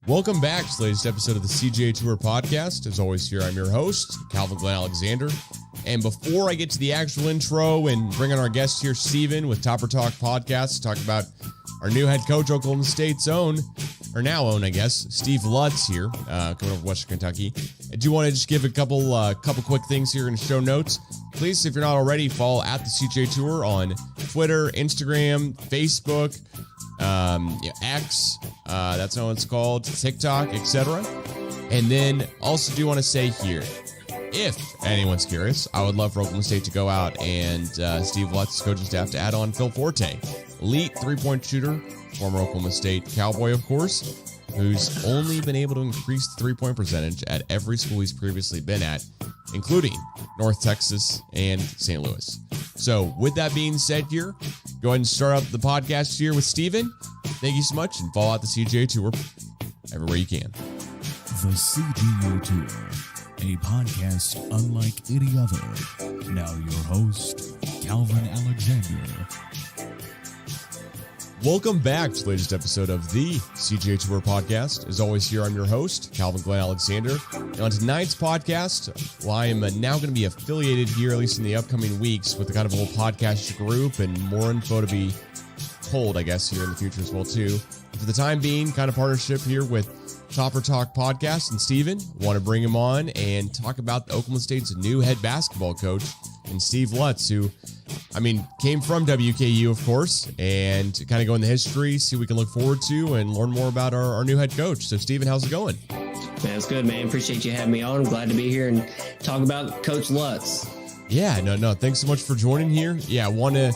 Welcome back to the latest episode of the CGA Tour podcast. As always, here I'm your host, Calvin Glen Alexander. And before I get to the actual intro and bring on our guest here, Steven, with Topper Talk Podcast, to talk about our new head coach, Oklahoma State's own, or now own, I guess, Steve Lutz here, coming over Western Kentucky. I do want to just give a couple quick things here in the show notes. Please, if you're not already, follow at the CGA Tour on Twitter, Instagram, Facebook, X, that's how it's called, TikTok, etc. And then also do want to say here, if anyone's curious, I would love for Oklahoma State to go out and Steve Lutz's coaching staff to add on Phil Forte, elite three-point shooter, former Oklahoma State Cowboy, of course, who's only been able to increase the three-point percentage at every school he's previously been at, including North Texas and St. Louis. So with that being said here, go ahead and start up the podcast here with Steven. Thank you so much, and follow out the CGA Tour everywhere you can. The CGA Tour, a podcast unlike any other. Now your host, Calvin Alexander. Welcome back to the latest episode of the CGA Tour podcast. As always, here I'm your host, Calvin Glen Alexander. And on tonight's podcast, well, I am now going to be affiliated here, at least in the upcoming weeks, with the kind of a whole podcast group and more info to be told, I guess, here in the future as well, too. For the time being, kind of partnership here with Topper Talk Podcast and Steven. Want to bring him on and talk about Oklahoma State's new head basketball coach, and Steve Lutz, who, came from WKU, of course, and kind of go in the history, see what we can look forward to, and learn more about our new head coach. So, Steven, how's it going? Man, it's good, man. Appreciate you having me on. I'm glad to be here and talk about Coach Lutz. Yeah, no. Thanks so much for joining here. Yeah, I want to...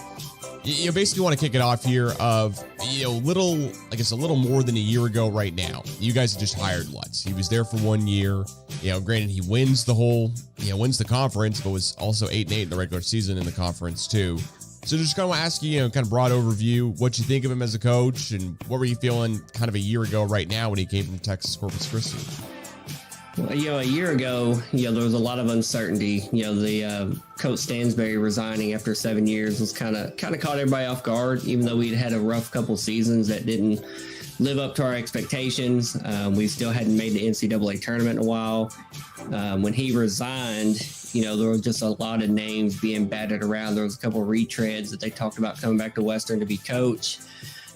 basically want to kick it off here of, a little more than a year ago right now. You guys have just hired Lutz. He was there for 1 year. Granted, he wins the conference, but was also 8-8 in the regular season in the conference too. So just kind of want to ask you, kind of broad overview, what you think of him as a coach, and what were you feeling kind of a year ago right now when he came from Texas Corpus Christi? Well, a year ago, there was a lot of uncertainty. The Coach Stansbury resigning after 7 years was kind of caught everybody off guard, even though we'd had a rough couple seasons that didn't live up to our expectations. We still hadn't made the NCAA tournament in a while. When he resigned, there was just a lot of names being batted around. There was a couple of retreads that they talked about coming back to Western to be coach.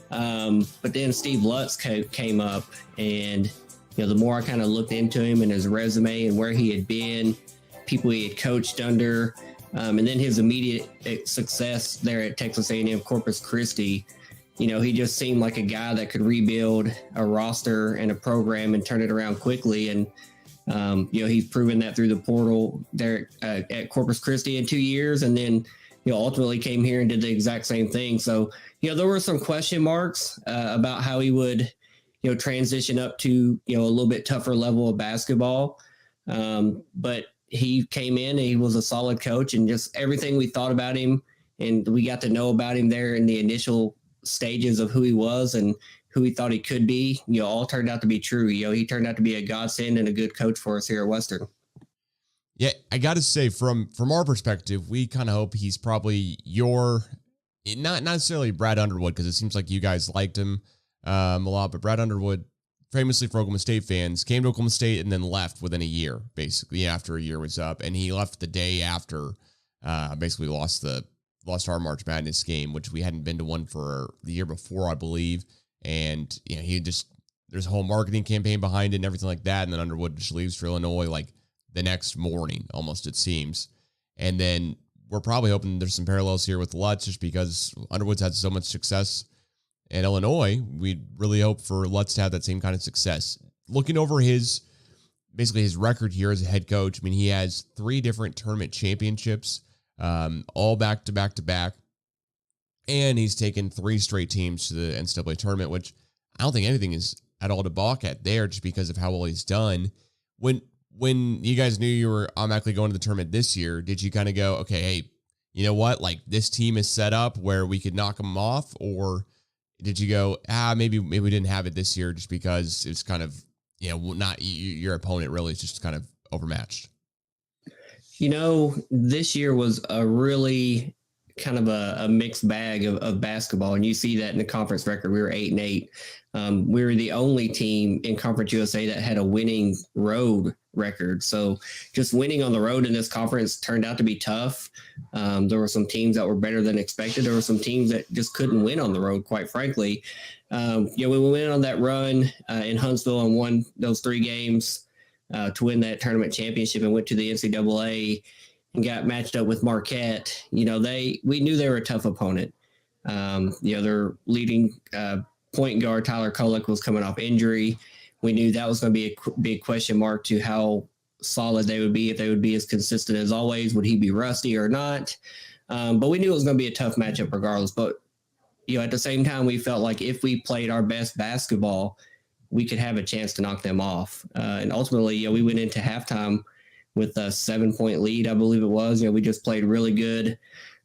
But then Steve Lutz came up, and the more I kind of looked into him and his resume and where he had been, people he had coached under, and then his immediate success there at Texas A&M Corpus Christi, he just seemed like a guy that could rebuild a roster and a program and turn it around quickly. And, he's proven that through the portal there at Corpus Christi in 2 years. And then, ultimately came here and did the exact same thing. So, there were some question marks about how he would transition up to, a little bit tougher level of basketball. But he came in and he was a solid coach, and just everything we thought about him and we got to know about him there in the initial stages of who he was and who he thought he could be, all turned out to be true. He turned out to be a godsend and a good coach for us here at Western. Yeah, I got to say, from our perspective, we kind of hope he's probably not necessarily Brad Underwood, because it seems like you guys liked him a lot, but Brad Underwood, famously for Oklahoma State fans, came to Oklahoma State and then left within a year, basically after a year was up, and he left the day after, basically lost our March Madness game, which we hadn't been to one for the year before, I believe, and there's a whole marketing campaign behind it and everything like that, and then Underwood just leaves for Illinois like the next morning, almost, it seems, and then we're probably hoping there's some parallels here with Lutz, just because Underwood's had so much success in Illinois. We really hope for Lutz to have that same kind of success. Looking over his record here as a head coach, he has 3 different tournament championships, all back to back, and he's taken 3 straight teams to the NCAA tournament, which I don't think anything is at all to balk at there, just because of how well he's done. When you guys knew you were automatically going to the tournament this year, did you kind of go, okay, hey, you know what, like this team is set up where we could knock them off, or did you go, maybe we didn't have it this year just because it's kind of, not your opponent really is just kind of overmatched? This year was a really kind of a mixed bag of basketball, and you see that in the conference record. We were 8-8. We were the only team in Conference USA that had a winning road record. So just winning on the road in this conference turned out to be tough. There were some teams that were better than expected. There were some teams that just couldn't win on the road, quite frankly. We went on that run in Huntsville and won those 3 games to win that tournament championship and went to the NCAA and got matched up with Marquette. We knew they were a tough opponent. Their leading point guard, Tyler Kolek, was coming off injury. We knew that was going to be a big question mark to how solid they would be, if they would be as consistent as always. Would he be rusty or not? But we knew it was going to be a tough matchup regardless. But, at the same time, we felt like if we played our best basketball, we could have a chance to knock them off. And ultimately, we went into halftime with a 7-point lead, I believe it was. We just played really good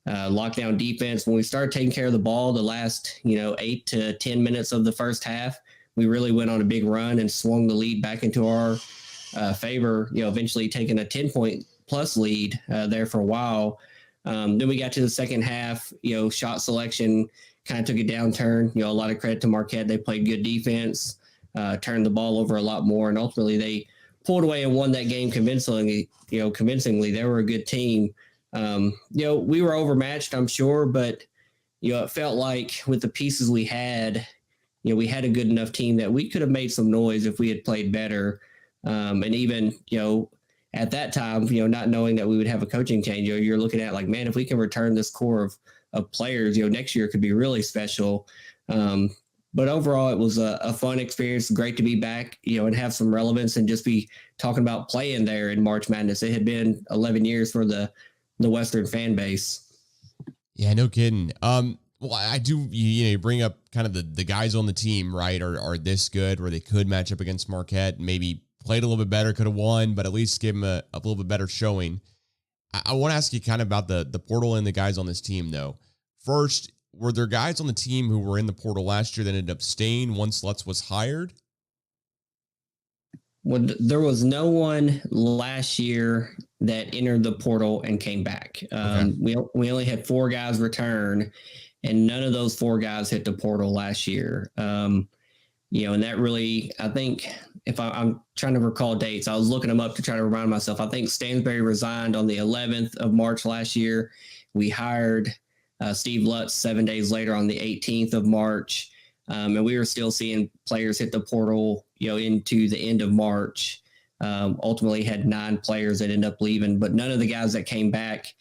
lockdown defense. When we started taking care of the ball, the last, 8 to 10 minutes of the first half, we really went on a big run and swung the lead back into our favor, eventually taking a 10-point plus lead there for a while. Then we got to the second half, shot selection kind of took a downturn. A lot of credit to Marquette. They played good defense, turned the ball over a lot more, and ultimately they pulled away and won that game convincingly. They were a good team. We were overmatched, I'm sure, but it felt like with the pieces we had, we had a good enough team that we could have made some noise if we had played better. And even, at that time, not knowing that we would have a coaching change, you're looking at like, man, if we can return this core of players, next year could be really special. But overall, it was a fun experience. Great to be back, and have some relevance and just be talking about playing there in March Madness. It had been 11 years for the Western fan base. Yeah, no kidding. Well, I do, you bring up kind of the guys on the team, right, are this good where they could match up against Marquette, maybe played a little bit better, could have won, but at least give them a little bit better showing. I want to ask you kind of about the portal and the guys on this team, though. First, were there guys on the team who were in the portal last year that ended up staying once Lutz was hired? Well, there was no one last year that entered the portal and came back. Okay. We only had 4 guys return, and none of those 4 guys hit the portal last year. And that really, I think, if I'm trying to recall dates, I was looking them up to try to remind myself. I think Stansbury resigned on the 11th of March last year. We hired Steve Lutz 7 days later on the 18th of March. And we were still seeing players hit the portal, into the end of March. Ultimately had 9 players that ended up leaving, but none of the guys that came back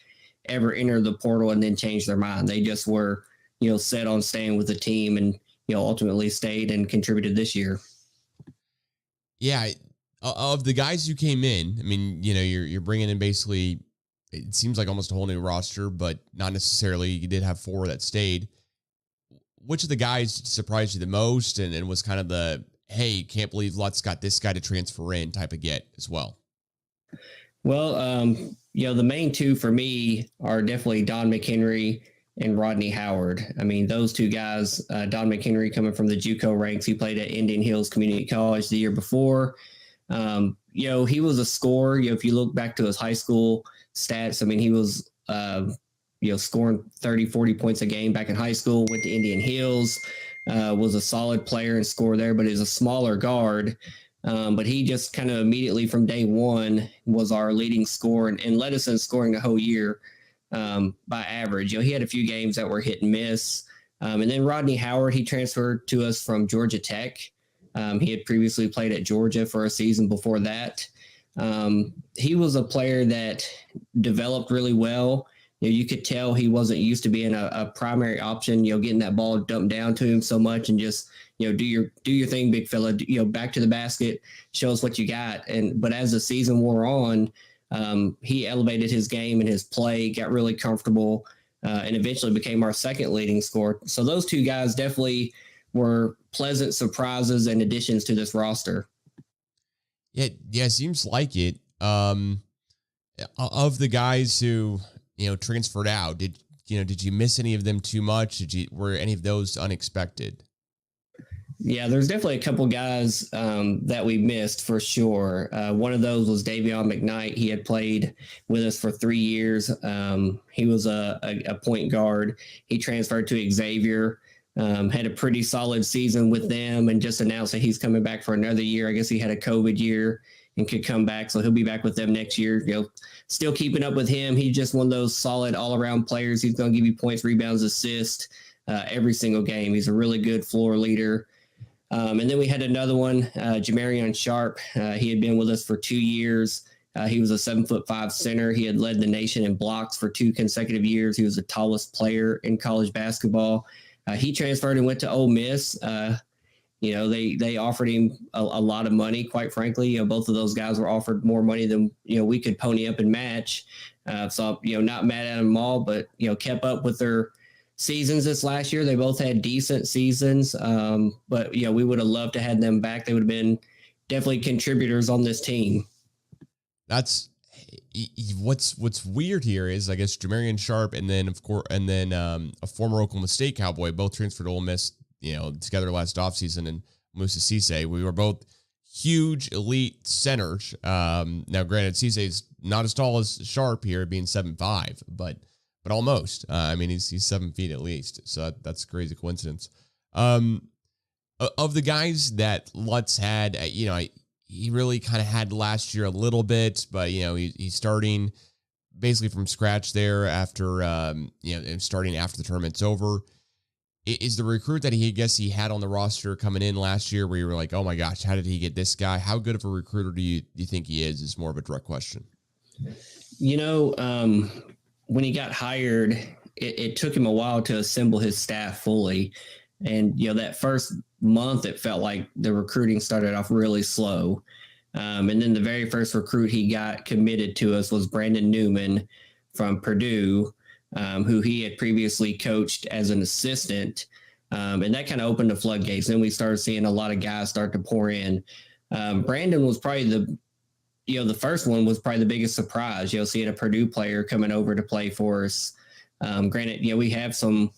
ever entered the portal and then changed their mind. They just were, set on staying with the team and, ultimately stayed and contributed this year. Yeah. Of the guys who came in, I mean, you're bringing in basically, it seems like almost a whole new roster, but not necessarily. You did have 4 that stayed. Which of the guys surprised you the most and was kind of the, hey, can't believe Lutz got this guy to transfer in type of get as well? Well, the main 2 for me are definitely Don McHenry and Rodney Howard. I mean, those 2 guys, Don McHenry coming from the JUCO ranks, he played at Indian Hills Community College the year before. He was a scorer. If you look back to his high school stats, I mean, he was, scoring 30, 40 points a game back in high school, went to Indian Hills, was a solid player and scorer there, but is a smaller guard. But he just kind of immediately from day one was our leading scorer and led us in scoring the whole year by average. He had a few games that were hit and miss. And then Rodney Howard, he transferred to us from Georgia Tech. He had previously played at Georgia for a season before that. He was a player that developed really well. You could tell he wasn't used to being a primary option, getting that ball dumped down to him so much and just, do your thing, big fella, back to the basket, show us what you got. But as the season wore on, he elevated his game and his play, got really comfortable, and eventually became our second leading scorer. So those 2 guys definitely were pleasant surprises and additions to this roster. Yeah, seems like it. Of the guys who, transferred out, did you miss any of them too much? Were any of those unexpected? Yeah, there's definitely a couple guys that we missed for sure. One of those was Davion McKnight. He had played with us for 3 years. He was a point guard. He transferred to Xavier, had a pretty solid season with them, and just announced that he's coming back for another year. I guess he had a COVID year and could come back, so he'll be back with them next year. Still keeping up with him. He's just one of those solid all-around players. He's going to give you points, rebounds, assists every single game. He's a really good floor leader. And then we had another one, Jamarion Sharp. He had been with us for 2 years. He was a 7'5" center. He had led the nation in blocks for 2 consecutive years. He was the tallest player in college basketball. He transferred and went to Ole Miss. They offered him a lot of money, quite frankly. Both of those guys were offered more money than, we could pony up and match. So, not mad at them all, but, kept up with their seasons this last year. They both had decent seasons. But, we would have loved to have them back. They would have been definitely contributors on this team. That's what's weird here is, I guess, Jamarion Sharp and then a former Oklahoma State Cowboy both transferred to Ole Miss, together last offseason, and Musa Cisse. We were both huge elite centers. Now, granted, Cisse's not as tall as Sharp here, being 7'5", but almost. He's 7 feet at least, so that's a crazy coincidence. Of the guys that Lutz had, he really kind of had last year a little bit, but he's starting basically from scratch there after starting after the tournament's over. Is the recruit that he had on the roster coming in last year where you were like, oh my gosh, how did he get this guy? How good of a recruiter do you think he is more of a direct question. When he got hired, it took him a while to assemble his staff fully. And, that first month, it felt like the recruiting started off really slow. And then the very first recruit he got committed to us was Brandon Newman from Purdue, who he had previously coached as an assistant. And that kind of opened the floodgates. Then we started seeing a lot of guys start to pour in. Brandon was probably the first one was probably the biggest surprise, seeing a Purdue player coming over to play for us. Granted, we have some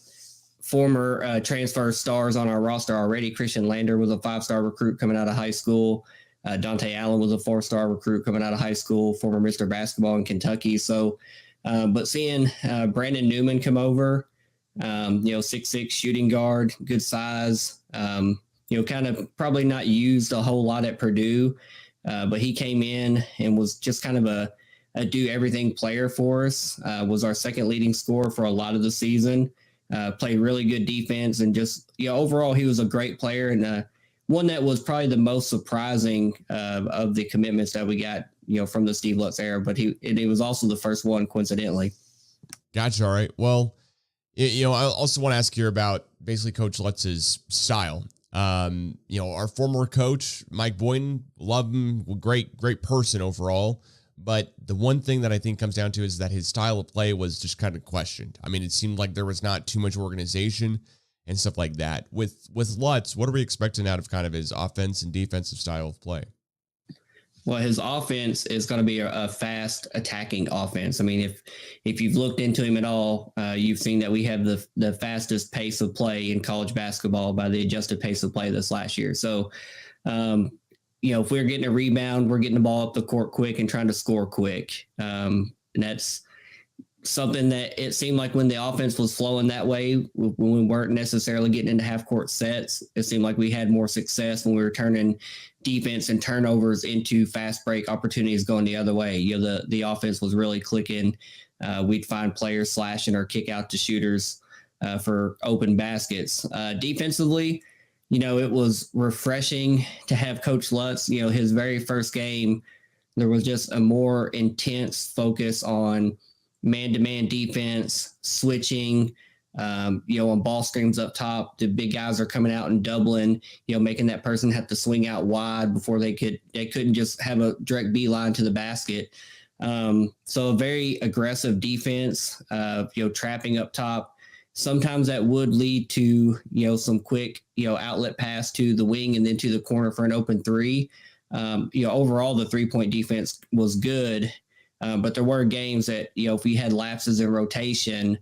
former transfer stars on our roster already. Christian Lander was a 5-star recruit coming out of high school. Dante Allen was a 4-star recruit coming out of high school, former Mr. Basketball in Kentucky. So, but seeing Brandon Newman come over, 6'6" shooting guard, good size, kind of probably not used a whole lot at Purdue, but he came in and was just kind of a do everything player for us, was our second leading scorer for a lot of the season. Played really good defense, and just overall he was a great player, and one that was probably the most surprising of the commitments that we got from the Steve Lutz era. But it was also the first one, coincidentally. Gotcha. All right. Well, I also want to ask you about basically Coach Lutz's style. Our former coach Mike Boynton, love him, great person overall. But the one thing that I think comes down to is that his style of play was just kind of questioned. It seemed like there was not too much organization and stuff like that. With Lutz, what are we expecting out of kind of his offense and defensive style of play? Well, his offense is going to be a fast attacking offense. If you've looked into him at all, you've seen that we have the fastest pace of play in college basketball by the adjusted pace of play this last year. So, if we're getting a rebound, we're getting the ball up the court quick and trying to score quick. And that's something that it seemed like when the offense was flowing that way, when we weren't necessarily getting into half court sets, it seemed like we had more success when we were turning defense and turnovers into fast break opportunities going the other way. The offense was really clicking. We'd find players slashing or kick out to shooters for open baskets. Defensively, it was refreshing to have Coach Lutz. His very first game, there was just a more intense focus on man-to-man defense, switching, on ball screens up top. The big guys are coming out and doubling, making that person have to swing out wide before they couldn't just have a direct beeline to the basket. So a very aggressive defense, trapping up top. Sometimes that would lead to, some quick, outlet pass to the wing and then to the corner for an open three. Overall, the 3-point defense was good. But there were games that, if we had lapses in rotation,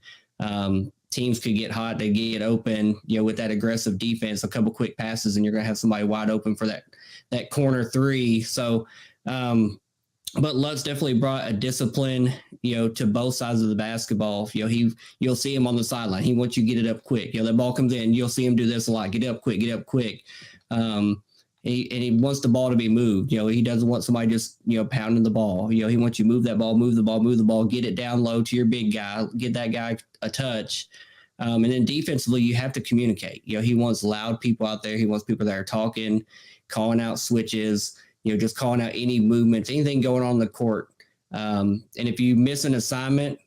teams could get hot, they get open, with that aggressive defense, a couple quick passes, and you're going to have somebody wide open for that corner three. So, but Lutz definitely brought a discipline, to both sides of the basketball. You'll see him on the sideline. He wants you to get it up quick. That ball comes in, you'll see him do this a lot. Get it up quick, get it up quick. He wants the ball to be moved. He doesn't want somebody just, pounding the ball. He wants you to move that ball, move the ball, get it down low to your big guy, get that guy a touch. And then defensively, you have to communicate. He wants loud people out there. He wants people that are talking, calling out switches, just calling out any movements, anything going on in the court. And if you miss an assignment,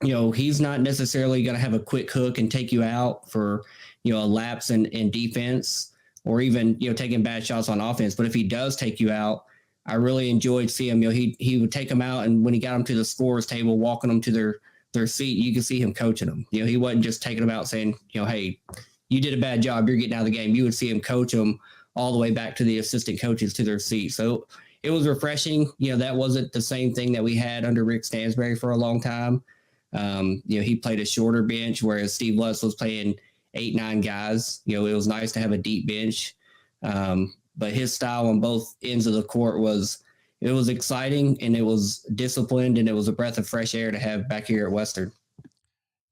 he's not necessarily going to have a quick hook and take you out for, a lapse in defense, or even, taking bad shots on offense. But if he does take you out, I really enjoyed seeing him. He would take them out, and when he got them to the scorer's table, walking them to their seat, you could see him coaching them. He wasn't just taking them out saying, hey, you did a bad job, you're getting out of the game. You would see him coach them all the way back to the assistant coaches to their seat. So it was refreshing. That wasn't the same thing that we had under Rick Stansbury for a long time. He played a shorter bench, whereas Steve Lutz was playing 8-9 guys. It was nice to have a deep bench. But his style on both ends of the court was exciting, and it was disciplined, and it was a breath of fresh air to have back here at Western.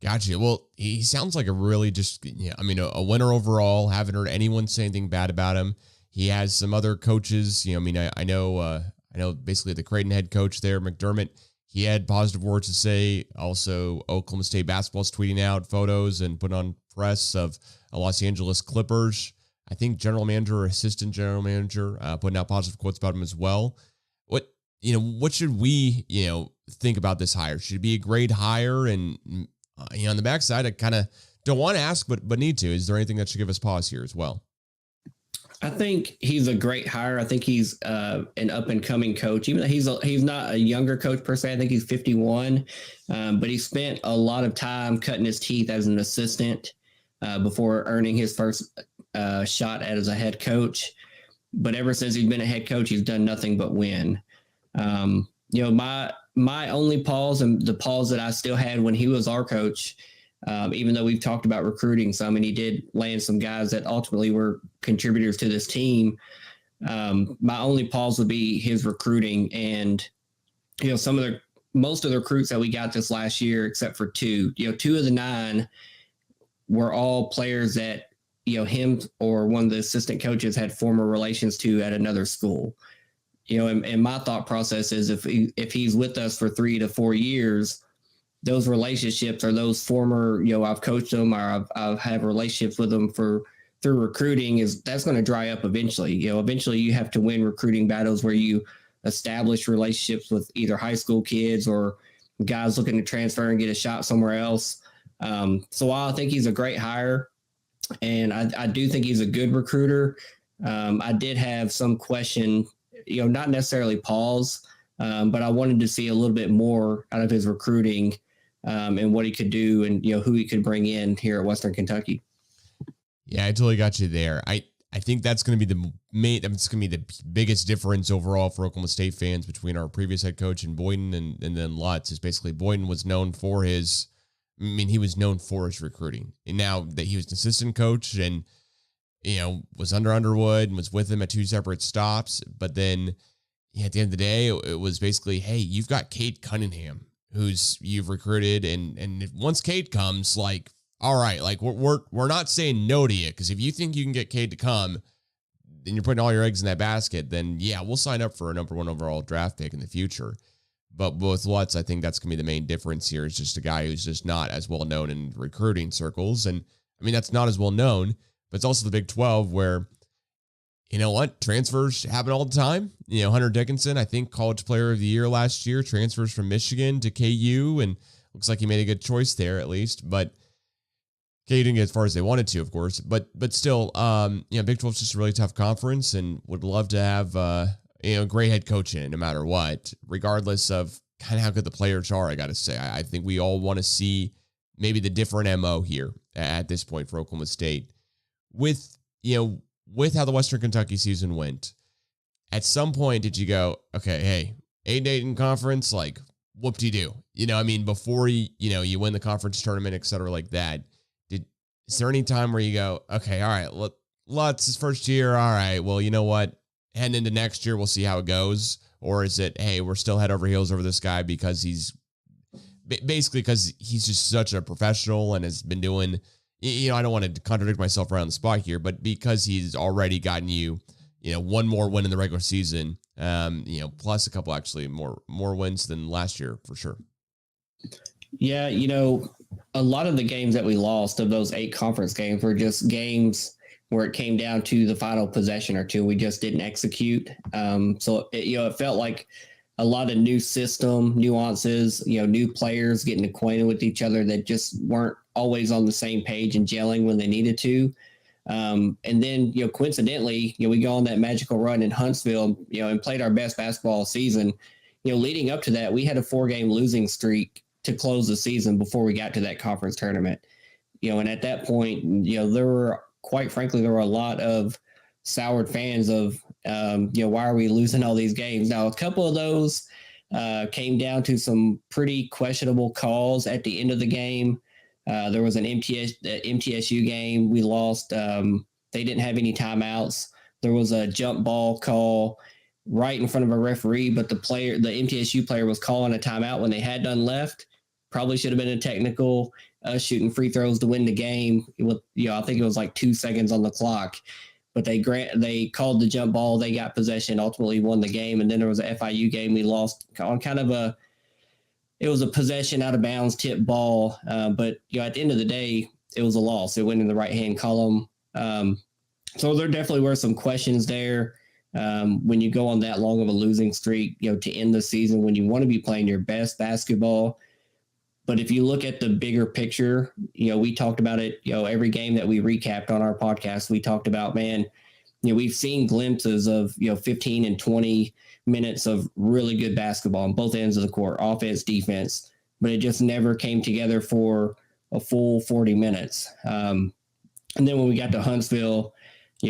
Gotcha. Well, he sounds like a really a winner overall. Haven't heard anyone say anything bad about him. He has some other coaches. I know basically the Creighton head coach there, McDermott, he had positive words to say. Also, Oklahoma State basketball's tweeting out photos and putting on press of Los Angeles Clippers. I think general manager or assistant general manager putting out positive quotes about him as well. What should we, think about this hire? Should it be a great hire? And on the backside, I kind of don't want to ask, but need to. Is there anything that should give us pause here as well? I think he's a great hire. I think he's an up and coming coach. Even though he's not a younger coach per se. I think he's 51, but he spent a lot of time cutting his teeth as an assistant before earning his first shot as a head coach. But ever since he's been a head coach, he's done nothing but win. My only pause, and the pause that I still had when he was our coach, even though we've talked about recruiting some, and he did land some guys that ultimately were contributors to this team. My only pause would be his recruiting, and most of the recruits that we got this last year, except for two of the 9 were all players that him or one of the assistant coaches had former relations to at another school. And my thought process is if he's with us for 3 to 4 years, those relationships are those former, I've coached them, or I've had relationships with them through recruiting, that's going to dry up eventually. Eventually you have to win recruiting battles where you establish relationships with either high school kids or guys looking to transfer and get a shot somewhere else. So while I think he's a great hire, and I do think he's a good recruiter, I did have some question, not necessarily pause, but I wanted to see a little bit more out of his recruiting and what he could do, and who he could bring in here at Western Kentucky. Yeah, I totally got you there. I think that's going to be the biggest difference overall for Oklahoma State fans between our previous head coach and Boyden and then Lutz. Is basically Boyden was known for his recruiting, and now that he was an assistant coach and was under Underwood and was with him at 2 separate stops. But then at the end of the day, it was basically, hey, you've got Cade Cunningham, who's you've recruited. And once Cade comes, like, all right, like we're not saying no to you. Because if you think you can get Cade to come, then you're putting all your eggs in that basket, then yeah, we'll sign up for a number 1 overall draft pick in the future. But with Lutz, I think that's going to be the main difference here, is just a guy who's just not as well known in recruiting circles. And that's not as well known. But it's also the Big 12 where, transfers happen all the time. Hunter Dickinson, I think College Player of the Year last year, transfers from Michigan to KU, and looks like he made a good choice there at least. But KU didn't get as far as they wanted to, of course. But still, Big 12 is just a really tough conference, and would love to have a great head coach in it no matter what, regardless of kind of how good the players are. I got to say, I think we all want to see maybe the different MO here at this point for Oklahoma State. With how the Western Kentucky season went, at some point did you go, okay, hey, 8-8 in conference, like whoop-de-doo. You know, I mean, before you win the conference tournament, et cetera, like that, is there any time where you go, okay, all right, Lutz, his first year, all right, well, you know what? Heading into next year, we'll see how it goes. Or is it, hey, we're still head over heels over this guy because he's just such a professional and has been doing, I don't want to contradict myself around the spot here, but because he's already gotten you, one more win in the regular season, plus a couple actually more wins than last year for sure. Yeah, a lot of the games that we lost of those 8 conference games were just games where it came down to the final possession or two. We just didn't execute. So it felt like a lot of new system nuances, new players getting acquainted with each other that just weren't always on the same page and gelling when they needed to. And then, coincidentally, we go on that magical run in Huntsville, and played our best basketball season. Leading up to that, we had a 4-game losing streak to close the season before we got to that conference tournament. And at that point, there were a lot of soured fans of, why are we losing all these games? Now, a couple of those came down to some pretty questionable calls at the end of the game. There was an MTSU game we lost. They didn't have any timeouts. There was a jump ball call right in front of a referee, but the MTSU player was calling a timeout when they had none left. Probably should have been a technical, shooting free throws to win the game. I think it was like 2 seconds on the clock, but they called the jump ball. They got possession, ultimately won the game. And then there was a FIU game we lost on it was a possession out of bounds tip ball. But at the end of the day, it was a loss. It went in the right-hand column. So there definitely were some questions there. When you go on that long of a losing streak, to end the season, when you want to be playing your best basketball. But if you look at the bigger picture, we talked about it, every game that we recapped on our podcast, we talked about, we've seen glimpses of, 15 and 20 minutes of really good basketball on both ends of the court, offense, defense, but it just never came together for a full 40 minutes. And then when we got to Huntsville,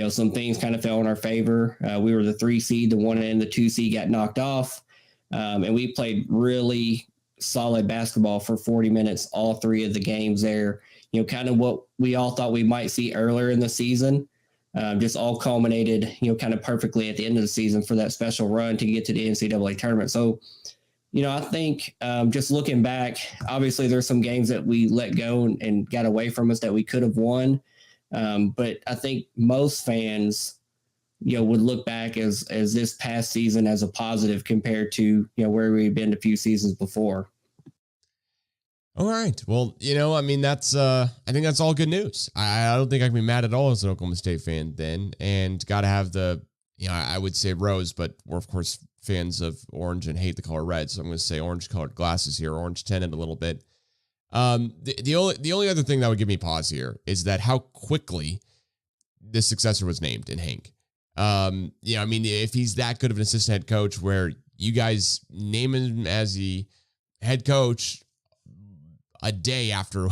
some things kind of fell in our favor. We were the 3 seed, the 1 and the 2 seed got knocked off. And we played really solid basketball for 40 minutes, all 3 of the games there, kind of what we all thought we might see earlier in the season, just all culminated, kind of perfectly at the end of the season for that special run to get to the NCAA tournament. So, I think just looking back, obviously there's some games that we let go and got away from us that we could have won. But I think most fans, would look back as this past season as a positive compared to, where we've been a few seasons before. All right. Well, that's, I think that's all good news. I don't think I can be mad at all as an Oklahoma State fan then, and got to have the, I would say rose, but we're of course fans of orange and hate the color red. So I'm going to say orange colored glasses here, orange tinted a little bit. The only other thing that would give me pause here is that how quickly the successor was named in Hank. If he's that good of an assistant head coach where you guys name him as the head coach a day after,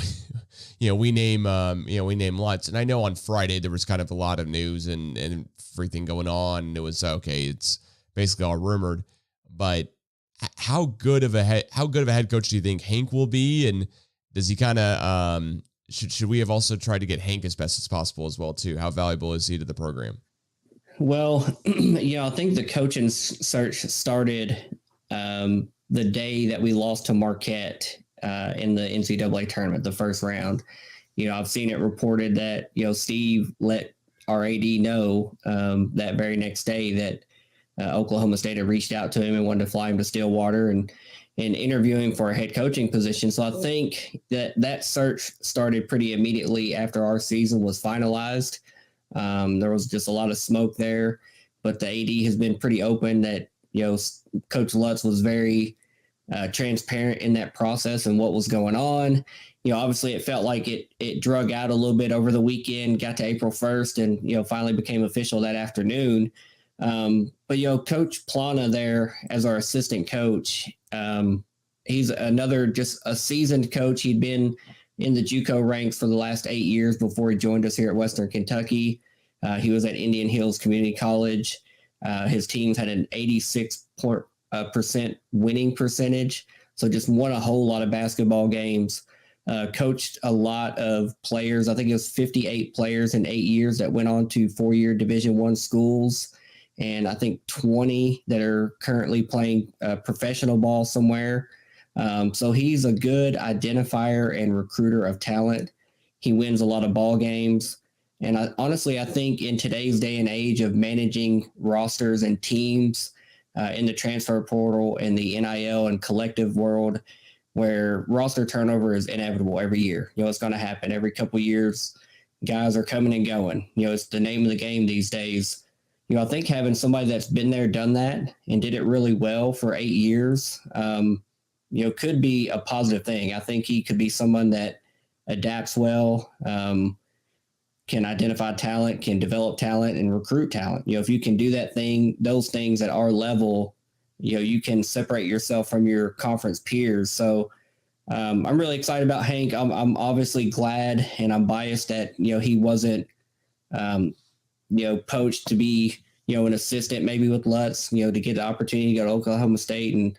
we name Lutz. And I know on Friday there was kind of a lot of news and everything going on. And it was okay. It's basically all rumored, but how good of a head coach do you think Hank will be? And does he kind of, should we have also tried to get Hank as best as possible as well too? How valuable is he to the program? Well, I think the coaching search started the day that we lost to Marquette in the NCAA tournament, the first round. I've seen it reported that, Steve let our AD know that very next day that Oklahoma State had reached out to him and wanted to fly him to Stillwater and interview him for a head coaching position. So I think that search started pretty immediately after our season was finalized. There was just a lot of smoke there, but the AD has been pretty open that, Coach Lutz was very transparent in that process and what was going on. Obviously it felt like it drug out a little bit over the weekend, got to April 1st and, finally became official that afternoon. But Coach Plana there as our assistant coach, he's just a seasoned coach. He'd been in the JUCO ranks for the last 8 years before he joined us here at Western Kentucky. He was at Indian Hills Community College. His teams had an 86% winning percentage. So just won a whole lot of basketball games, coached a lot of players. I think it was 58 players in 8 years that went on to 4-year Division I schools. And I think 20 that are currently playing professional ball somewhere. So he's a good identifier and recruiter of talent. He wins a lot of ball games. And honestly, I think in today's day and age of managing rosters and teams in the transfer portal and the NIL and collective world, where roster turnover is inevitable every year. It's going to happen every couple of years. Guys are coming and going. It's the name of the game these days. I think having somebody that's been there, done that, and did it really well for 8 years, could be a positive thing. I think he could be someone that adapts well, can identify talent, can develop talent, and recruit talent. If you can do those things at our level, you can separate yourself from your conference peers. So I'm really excited about Hank. I'm obviously glad, and I'm biased that, he wasn't, poached to be, an assistant maybe with Lutz, to get the opportunity to go to Oklahoma State and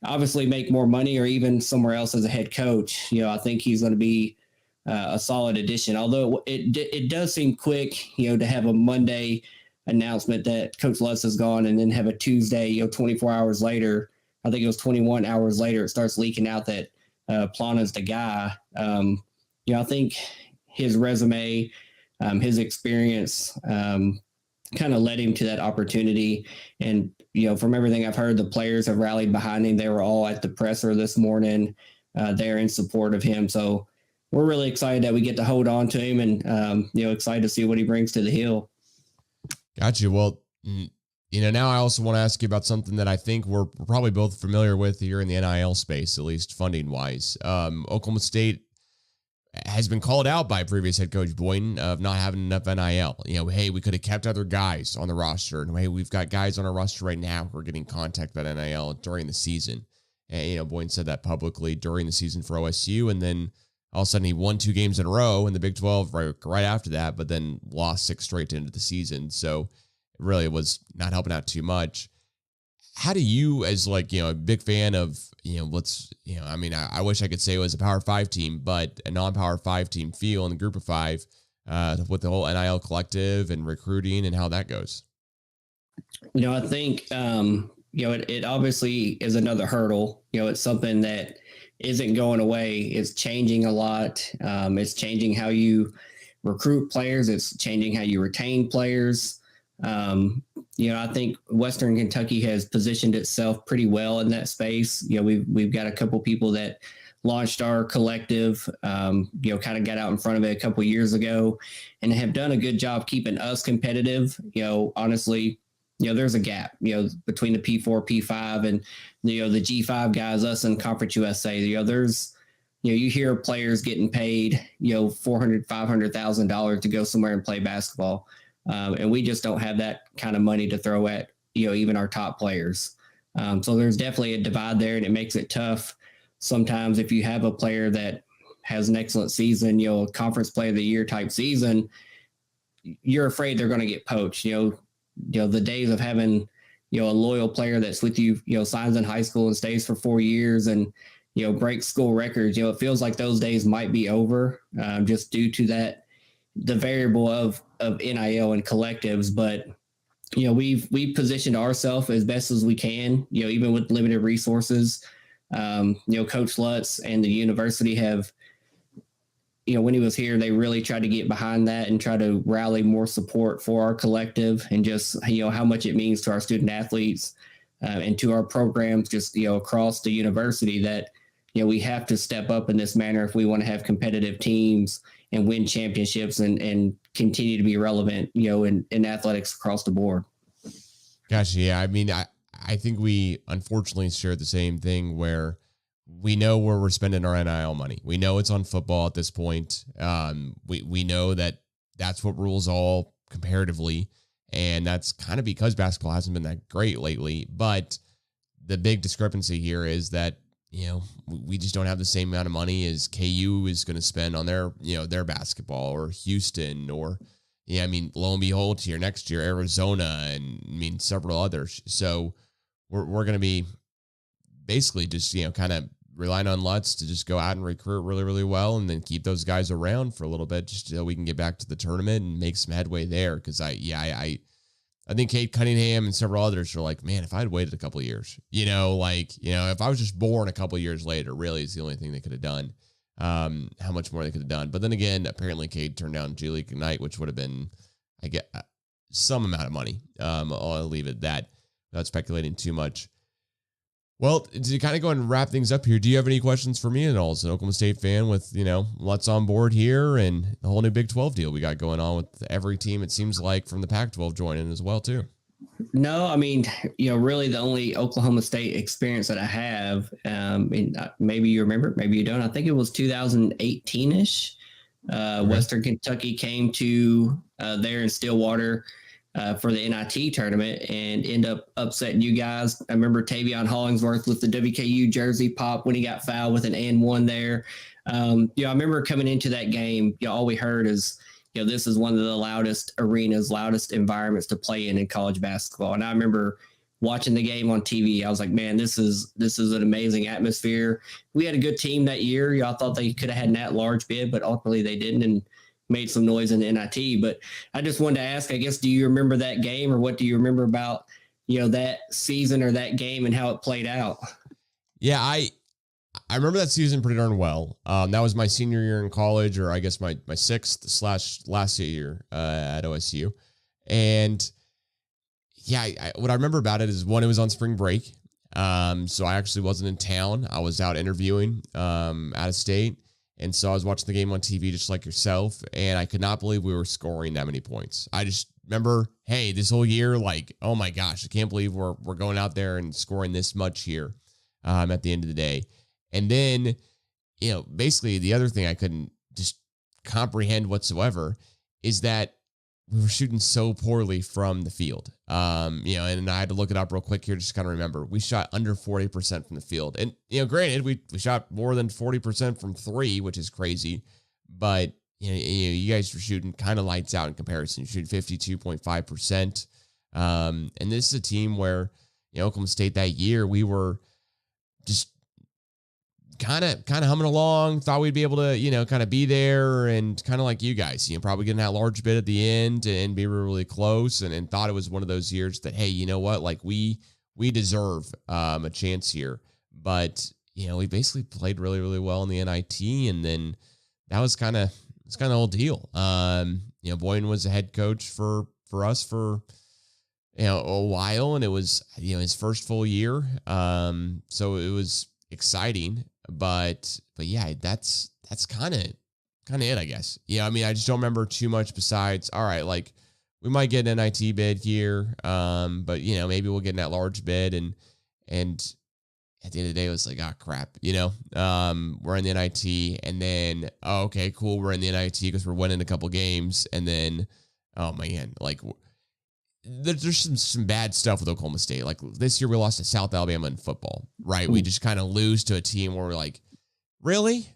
obviously make more money, or even somewhere else as a head coach. I think he's going to be a solid addition, although it does seem quick, to have a Monday announcement that Coach Lutz is gone, and then have a Tuesday, 24 hours later, I think it was 21 hours later, it starts leaking out that Plana's the guy. I think his resume, his experience, kind of led him to that opportunity. And, from everything I've heard, the players have rallied behind him. They were all at the presser this morning. They're in support of him. So we're really excited that we get to hold on to him, and, excited to see what he brings to the Hill. Gotcha. Well, now I also want to ask you about something that I think we're probably both familiar with here in the NIL space, at least funding wise. Oklahoma State has been called out by previous head coach Boynton of not having enough NIL. Hey, we could have kept other guys on the roster. And hey, we've got guys on our roster right now who are getting contact about NIL during the season. And, Boynton said that publicly during the season for OSU. And then all of a sudden he won 2 games in a row in the Big 12 right after that, but then lost 6 straight into the season. So it really was not helping out too much. How do you, as a big fan of, I wish I could say it was a Power 5 team, but a non-Power 5 team feel in the Group of 5 with the whole NIL collective and recruiting and how that goes? I think, it obviously is another hurdle. It's something that isn't going away. It's changing a lot. It's changing how you recruit players. It's changing how you retain players. I think Western Kentucky has positioned itself pretty well in that space. We've got a couple people that launched our collective, kind of got out in front of it a couple years ago and have done a good job keeping us competitive. Honestly, there's a gap, between the P4, P5 and, the G5 guys, us and Conference USA. There's, you hear players getting paid, $400,000, $500,000 to go somewhere and play basketball. And we just don't have that kind of money to throw at, even our top players. So there's definitely a divide there, and it makes it tough. Sometimes if you have a player that has an excellent season, a conference player of the year type season, you're afraid they're going to get poached. The days of having, a loyal player that's with you, signs in high school and stays for 4 years and, breaks school records, it feels like those days might be over, just due to the variable of NIL and collectives. But, we've positioned ourselves as best as we can, even with limited resources. Coach Lutz and the university have, when he was here, they really tried to get behind that and try to rally more support for our collective and just, how much it means to our student athletes and to our programs, just, across the university that, we have to step up in this manner if we want to have competitive teams and win championships and continue to be relevant, in athletics across the board. Gotcha. Yeah. I think we unfortunately share the same thing where we know where we're spending our NIL money. We know it's on football at this point. We know that that's what rules all comparatively. And that's kind of because basketball hasn't been that great lately. But the big discrepancy here is that, we just don't have the same amount of money as KU is going to spend on their, their basketball, or Houston, or, lo and behold, here next year, Arizona, and several others. So we're going to be basically just, kind of relying on Lutz to just go out and recruit really, really well and then keep those guys around for a little bit just so we can get back to the tournament and make some headway there. Because I think Cade Cunningham and several others are like, man, if I had waited a couple of years, if I was just born a couple of years later, really is the only thing they could have done. How much more they could have done. But then again, apparently Cade turned down G League Ignite, which would have been, I get some amount of money. I'll leave it at that without speculating too much. Well, to kind of go and wrap things up here, do you have any questions for me at all as an Oklahoma State fan with, Lutz on board here and the whole new Big 12 deal we got going on with every team, it seems like, from the Pac-12 joining as well, too? No, I mean, really the only Oklahoma State experience that I have, and maybe you remember, maybe you don't. I think it was 2018-ish. Western Kentucky came to there in Stillwater for the NIT tournament and end up upsetting you guys. I remember Tavion Hollingsworth with the WKU jersey pop when he got fouled with an and one there. I remember coming into that game, all we heard is, this is one of the loudest arenas, loudest environments to play in college basketball. And I remember watching the game on TV. I was like, man, this is an amazing atmosphere. We had a good team that year. Y'all thought they could have had an at-large bid, but ultimately they didn't and made some noise in the NIT. But I just wanted to ask, I guess, do you remember that game, or what do you remember about, that season or that game and how it played out? Yeah, I remember that season pretty darn well. That was my senior year in college, or I guess my sixth/last year at OSU. And yeah, what I remember about it is, one, it was on spring break. So I actually wasn't in town. I was out interviewing out of state. And so I was watching the game on TV just like yourself, and I could not believe we were scoring that many points. I just remember, hey, this whole year, like, oh my gosh, I can't believe we're going out there and scoring this much here at the end of the day. And then, basically the other thing I couldn't just comprehend whatsoever is that we were shooting so poorly from the field. And I had to look it up real quick here just to kind of remember. We shot under 40% from the field. And, granted, we shot more than 40% from three, which is crazy. But, you guys were shooting kind of lights out in comparison. You're shooting 52.5%. And this is a team where, Oklahoma State that year, we were just kind of humming along, thought we'd be able to, kind of be there and kind of like you guys, probably getting that large bit at the end and be really close, and thought it was one of those years that, hey, you know what, like we deserve a chance here. But, we basically played really, really well in the NIT, and then that was kind of the whole deal. Boyden was a head coach for us for, a while, and it was, his first full year. So it was exciting. But yeah, that's kind of it, I guess. Yeah, I mean, I just don't remember too much besides, all right, like we might get an NIT bid here, but maybe we'll get in that large bid, and at the end of the day, it was like, crap, we're in the NIT, and then okay, cool, we're in the NIT because we're winning a couple games, and then oh man, like there's some bad stuff with Oklahoma State. Like this year we lost to South Alabama in football, right? Ooh. We just kind of lose to a team where we're like, really?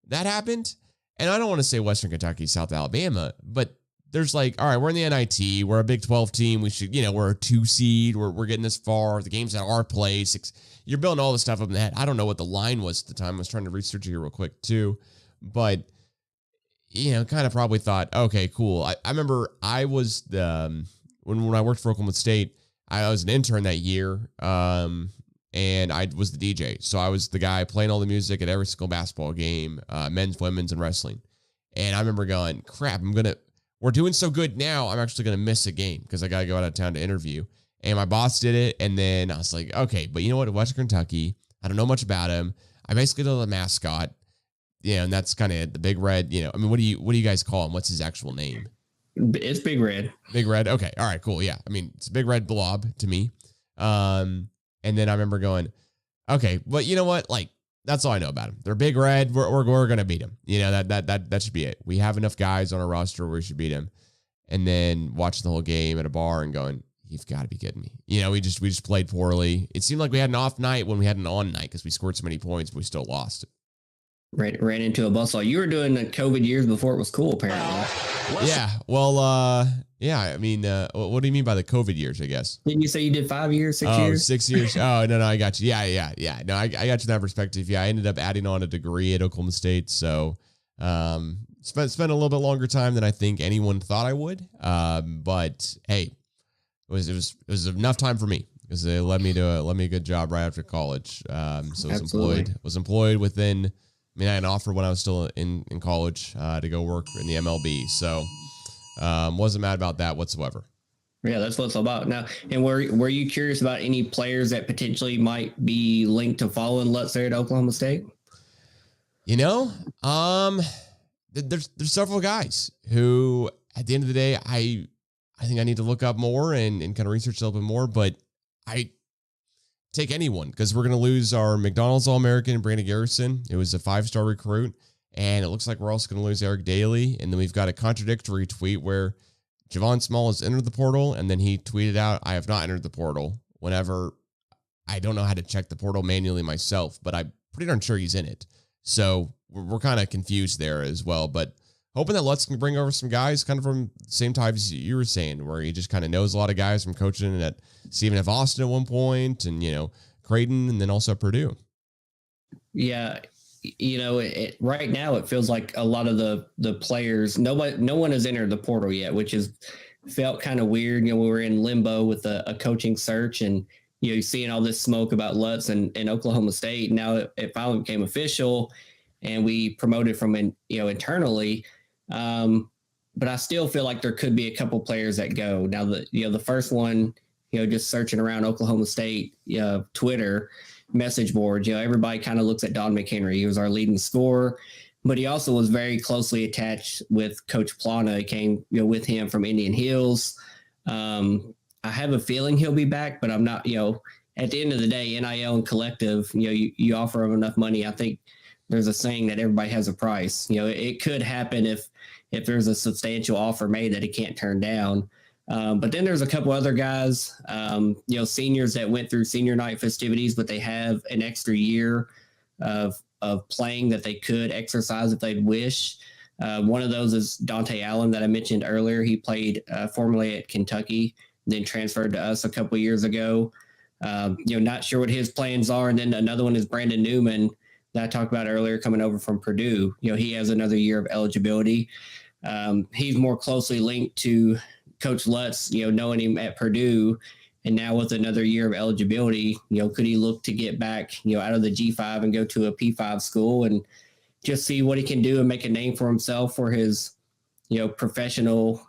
That happened? And I don't want to say Western Kentucky, South Alabama, but there's like, all right, we're in the NIT. We're a Big 12 team. We should, we're a 2 seed. We're getting this far. The game's at our place. You're building all this stuff up in the head. I don't know what the line was at the time. I was trying to research it here real quick too. But, kind of probably thought, okay, cool. I remember I was the... When I worked for Oklahoma State, I was an intern that year, and I was the DJ. So I was the guy playing all the music at every single basketball game, men's, women's, and wrestling. And I remember going, crap, we're doing so good now, I'm actually going to miss a game because I got to go out of town to interview. And my boss did it, and then I was like, okay, but you know what, at Western Kentucky, I don't know much about him. I basically know the mascot, and that's kind of it, the Big Red, I mean, what do you guys call him? What's his actual name? It's Big Red. Big Red. Okay. All right, cool. Yeah. I mean, it's a big red blob to me. And then I remember going, okay, but you know what? Like, that's all I know about them. They're Big Red. We're going to beat them. That should be it. We have enough guys on our roster where we should beat them. And then watching the whole game at a bar and going, you've got to be kidding me. We just played poorly. It seemed like we had an off night when we had an on night because we scored so many points, but we still lost. Ran into a buzzsaw. You were doing the COVID years before it was cool, apparently. Yeah. Well, Yeah, I mean, what do you mean by the COVID years, I guess? Didn't you say you did 5 years, 6 Oh, years? 6 years. Oh, no, I got you. Yeah. No, I got you in that perspective. Yeah, I ended up adding on a degree at Oklahoma State. So, spent a little bit longer time than I think anyone thought I would. But hey, it was enough time for me because they led me a good job right after college. So was employed within, I mean, I had an offer when I was still in college, to go work in the MLB. So, wasn't mad about that whatsoever. Yeah, that's what it's all about. Now, and were you curious about any players that potentially might be linked to following Lutz there at Oklahoma State? You know, there's several guys who, at the end of the day, I think I need to look up more and kind of research a little bit more. But I take anyone because we're going to lose our McDonald's All-American, Brandon Garrison. It was a 5-star recruit. And it looks like we're also going to lose Eric Daly. And then we've got a contradictory tweet where Javon Small has entered the portal. And then he tweeted out, I have not entered the portal. Whenever I don't know how to check the portal manually myself, but I'm pretty darn sure he's in it. So we're kind of confused there as well. But hoping that Lutz can bring over some guys kind of from the same types you were saying, where he just kind of knows a lot of guys from coaching at Stephen F. Austin at one point and, Creighton and then also Purdue. Yeah. Right now it feels like a lot of the players, no one has entered the portal yet, which is felt kind of weird. We were in limbo with a coaching search and, seeing all this smoke about Lutz and Oklahoma State. Now it finally became official and we promoted from internally. But I still feel like there could be a couple players that go. Now the first one, just searching around Oklahoma State, Twitter message boards, everybody kind of looks at Don McHenry. He was our leading scorer, but he also was very closely attached with Coach Plana. He came, with him from Indian Hills. I have a feeling he'll be back, but I'm not, at the end of the day, NIL and collective, you offer him enough money. I think there's a saying that everybody has a price. It could happen if there's a substantial offer made that he can't turn down. But then there's a couple other guys, seniors that went through senior night festivities, but they have an extra year of playing that they could exercise if they'd wish. One of those is Dante Allen that I mentioned earlier. He played formerly at Kentucky, then transferred to us a couple of years ago. Not sure what his plans are. And then another one is Brandon Newman that I talked about earlier, coming over from Purdue. He has another year of eligibility. He's more closely linked to Coach Lutz, knowing him at Purdue, and now with another year of eligibility, could he look to get back, out of the G5 and go to a P5 school and just see what he can do and make a name for himself for his, professional,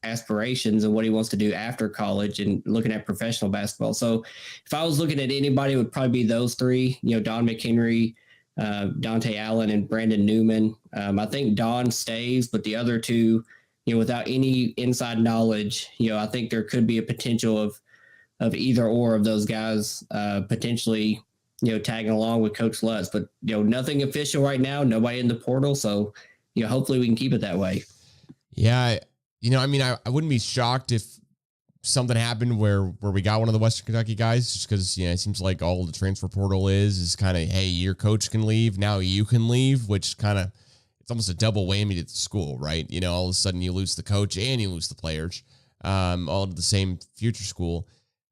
aspirations and what he wants to do after college and looking at professional basketball. So if I was looking at anybody, it would probably be those three, Don McHenry, Dante Allen, and Brandon Newman. I think Don stays, but the other two, without any inside knowledge, I think there could be a potential of either or of those guys potentially, tagging along with Coach Lutz. But, nothing official right now, nobody in the portal. So, hopefully we can keep it that way. Yeah. I wouldn't be shocked if something happened where we got one of the Western Kentucky guys, just because, it seems like all the transfer portal is kind of, hey, your coach can leave, now you can leave, which kind of, it's almost a double whammy to the school, right? All of a sudden you lose the coach and you lose the players, all to the same future school.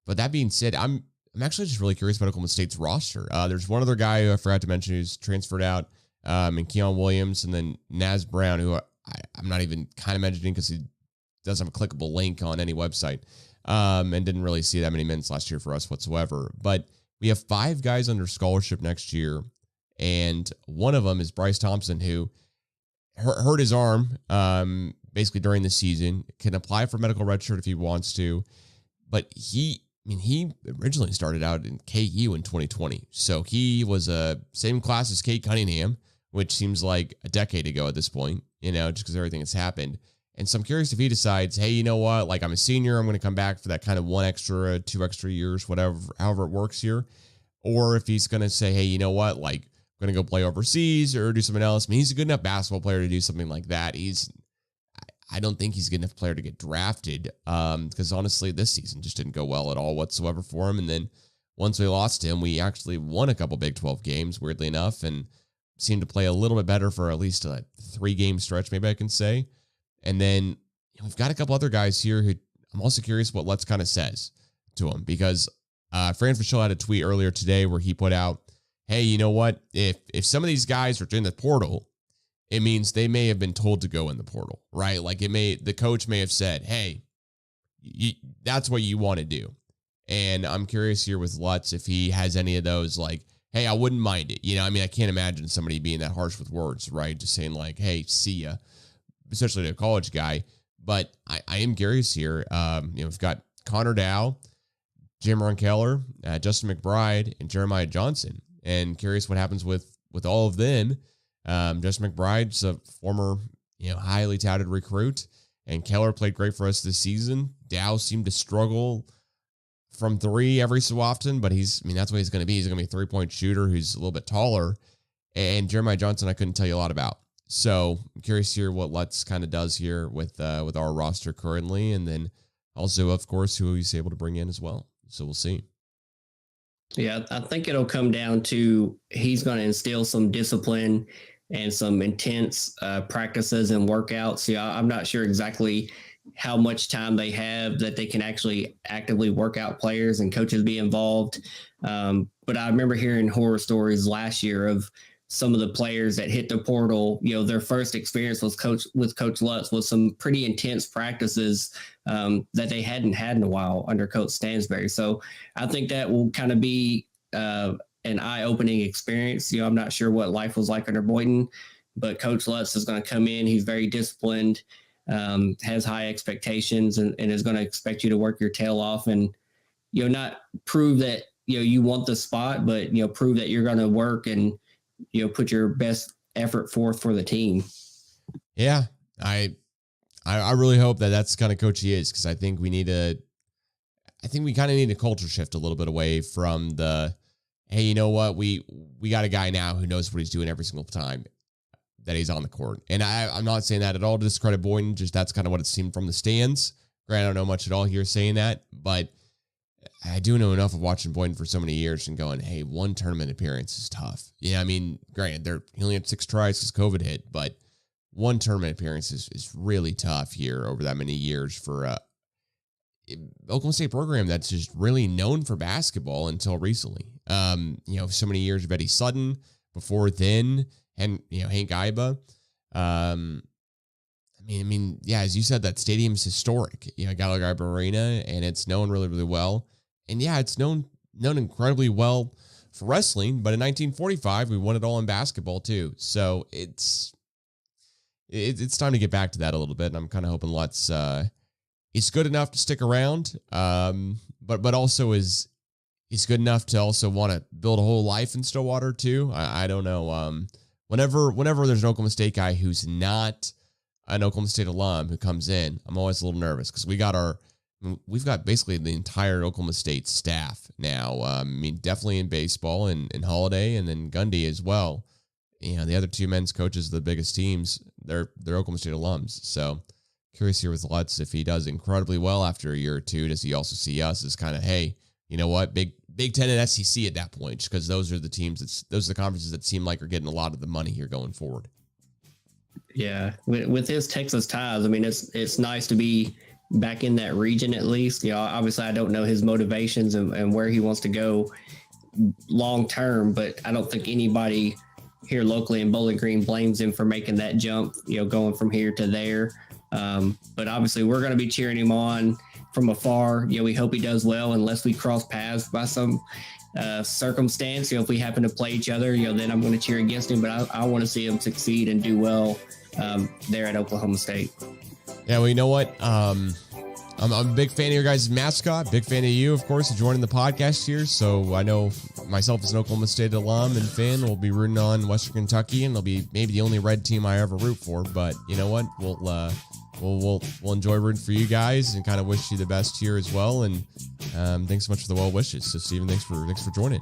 But that being said, I'm actually just really curious about Oklahoma State's roster. There's one other guy who I forgot to mention who's transferred out, and Keon Williams, and then Naz Brown, who I'm not even kind of mentioning because he doesn't have a clickable link on any website, and didn't really see that many minutes last year for us whatsoever. But we have 5 guys under scholarship next year, and one of them is Bryce Thompson, who hurt his arm basically during the season, can apply for medical redshirt if he wants to. But he originally started out in KU in 2020. So he was same class as Kate Cunningham, which seems like a decade ago at this point, just because everything that's happened. And so I'm curious if he decides, hey, you know what? Like, I'm a senior. I'm going to come back for that kind of 1 extra, 2 extra years, however it works here. Or if he's going to say, hey, you know what? Like, I'm going to go play overseas or do something else. He's a good enough basketball player to do something like that. I don't think he's a good enough player to get drafted, because honestly, this season just didn't go well at all whatsoever for him. And then once we lost him, we actually won a couple Big 12 games, weirdly enough, and seemed to play a little bit better for at least a 3-game stretch, maybe I can say. And then we've got a couple other guys here who I'm also curious what Lutz kind of says to him, because Fran Fischel had a tweet earlier today where he put out, hey, you know what? If some of these guys are in the portal, it means they may have been told to go in the portal, right? Like the coach may have said, hey, that's what you want to do. And I'm curious here with Lutz if he has any of those, like, hey, I wouldn't mind it. You know, I mean, I can't imagine somebody being that harsh with words, right? Just saying like, hey, see ya, especially to a college guy. But I am curious here. We've got Connor Dow, Jim Ronkeller, Justin McBride, and Jeremiah Johnson. And curious what happens with all of them. Justin McBride's a former, highly touted recruit, and Keller played great for us this season. Dow seemed to struggle from three every so often, but that's what he's going to be. He's going to be a 3-point shooter who's a little bit taller. And Jeremiah Johnson, I couldn't tell you a lot about. So I'm curious here what Lutz kind of does here with our roster currently, and then also, of course, who he's able to bring in as well. So we'll see. Yeah, I think it'll come down to he's going to instill some discipline and some intense practices and workouts. I'm not sure exactly how much time they have that they can actually actively work out players and coaches be involved. But I remember hearing horror stories last year of some of the players that hit the portal. Their first experience with Coach Lutz was some pretty intense practices that they hadn't had in a while under Coach Stansbury. So I think that will kind of be an eye-opening experience. I'm not sure what life was like under Boynton, but Coach Lutz is going to come in. He's very disciplined, has high expectations, and is going to expect you to work your tail off and, not prove that, you want the spot, but, prove that you're going to work and, put your best effort forth for the team. Yeah. I really hope that that's the kind of coach he is, because I think we kind of need a culture shift a little bit away from the, hey, you know what? We got a guy now who knows what he's doing every single time that he's on the court. And I'm not saying that at all to discredit Boynton, just that's kind of what it seemed from the stands. Granted, I don't know much at all here saying that, but I do know enough of watching Boynton for so many years and going, hey, one tournament appearance is tough. Yeah, I mean, granted, he only had 6 tries because COVID hit, but one tournament appearance is really tough here over that many years for Oklahoma State program that's just really known for basketball until recently. So many years of Eddie Sutton before then, and Hank Iba. Yeah, as you said, that stadium's historic. Gallagher Arena, and it's known really, really well. And yeah, it's known incredibly well for wrestling, but in 1945 we won it all in basketball too. So it's time to get back to that a little bit, and I'm kind of hoping Lutz it's good enough to stick around, but also is good enough to also want to build a whole life in Stillwater too. I don't know. Whenever there's an Oklahoma State guy who's not an Oklahoma State alum who comes in, I'm always a little nervous because we've got basically the entire Oklahoma State staff now. Definitely in baseball and Holiday, and then Gundy as well. The other two men's coaches of the biggest teams, they're Oklahoma State alums. So curious here with Lutz if he does incredibly well after a year or two. Does he also see us as kind of, hey, you know what, Big Ten and SEC at that point, just because those are the teams those are the conferences that seem like are getting a lot of the money here going forward. Yeah, with his Texas ties, it's nice to be back in that region at least. Obviously I don't know his motivations and where he wants to go long term, but I don't think anybody here locally in Bowling Green blames him for making that jump, going from here to there. But obviously we're going to be cheering him on from afar. We hope he does well, unless we cross paths by some circumstance. If we happen to play each other, then I'm going to cheer against him, but I want to see him succeed and do well there at Oklahoma State. Yeah, well, you know what? I'm a big fan of your guys' mascot. Big fan of you, of course, joining the podcast here. So I know myself as an Oklahoma State alum and fan will be rooting on Western Kentucky, and they'll be maybe the only red team I ever root for. But you know what? We'll enjoy rooting for you guys and kind of wish you the best here as well. And thanks so much for the well wishes. So Steven, thanks for joining.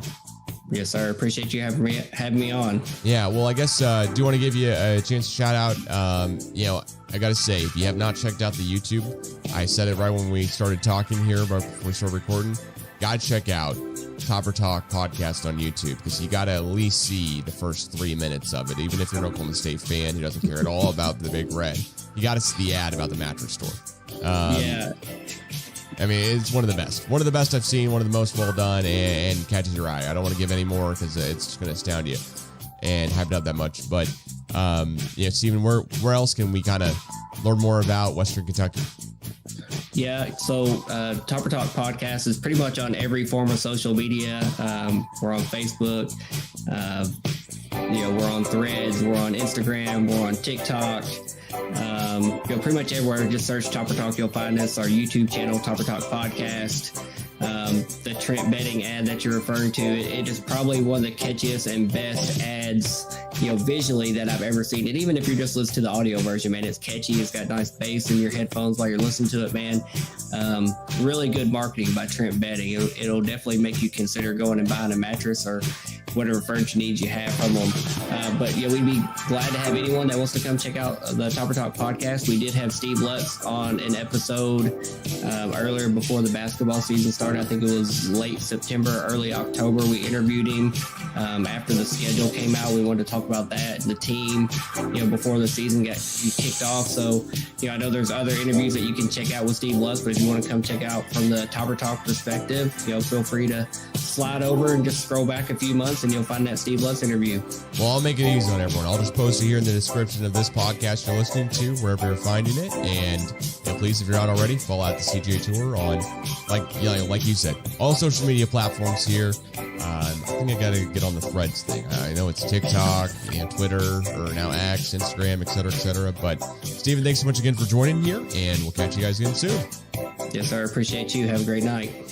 Yes, sir. Appreciate you having me on. Yeah, well, I guess do want to give you a chance to shout out. I got to say, if you have not checked out the YouTube, I said it right when we started talking here, but before we started recording, got to check out Topper Talk podcast on YouTube, because you got to at least see the first 3 minutes of it. Even if you're an Oklahoma State fan who doesn't care at all about the Big Red, you got to see the ad about the mattress store. Yeah. I mean, it's one of the best. One of the best I've seen, one of the most well done, and catches your eye. I don't want to give any more because it's just going to astound you and hype it up that much. But, Steven, where else can we kind of learn more about Western Kentucky? Yeah, so Topper Talk Podcast is pretty much on every form of social media. We're on Facebook. We're on Threads. We're on Instagram. We're on TikTok. Pretty much everywhere. Just search Topper Talk, you'll find us. Our YouTube channel, Topper Talk Podcast. The Trent betting ad that you're referring to, it is probably one of the catchiest and best ads, visually that I've ever seen. And even if you're just listening to the audio version, man, it's catchy. It's got nice bass in your headphones while you're listening to it, man. Really good marketing by Trent Betting. It'll definitely make you consider going and buying a mattress or whatever furniture needs you have from them. But we'd be glad to have anyone that wants to come check out the Topper Talk Podcast. We did have Steve Lutz on an episode earlier before the basketball season started. I think it was late September, early October. We interviewed him after the schedule came out. We wanted to talk about that, the team, before the season got kicked off. So, I know there's other interviews that you can check out with Steve Lutz, but if you want to come check out from the Topper Talk perspective, feel free to slide over and just scroll back a few months and you'll find that Steve Lutz interview. Well, I'll make it easy on everyone. I'll just post it here in the description of this podcast you're listening to, wherever you're finding it. And please, if you're not already, follow out the CGA Tour on, like you said, all social media platforms here. I think I got to get on the Threads thing. I know it's TikTok, Twitter, or now X, Instagram, et cetera. But Steven, thanks so much again for joining here, and we'll catch you guys again soon. Yes, sir. Appreciate you. Have a great night.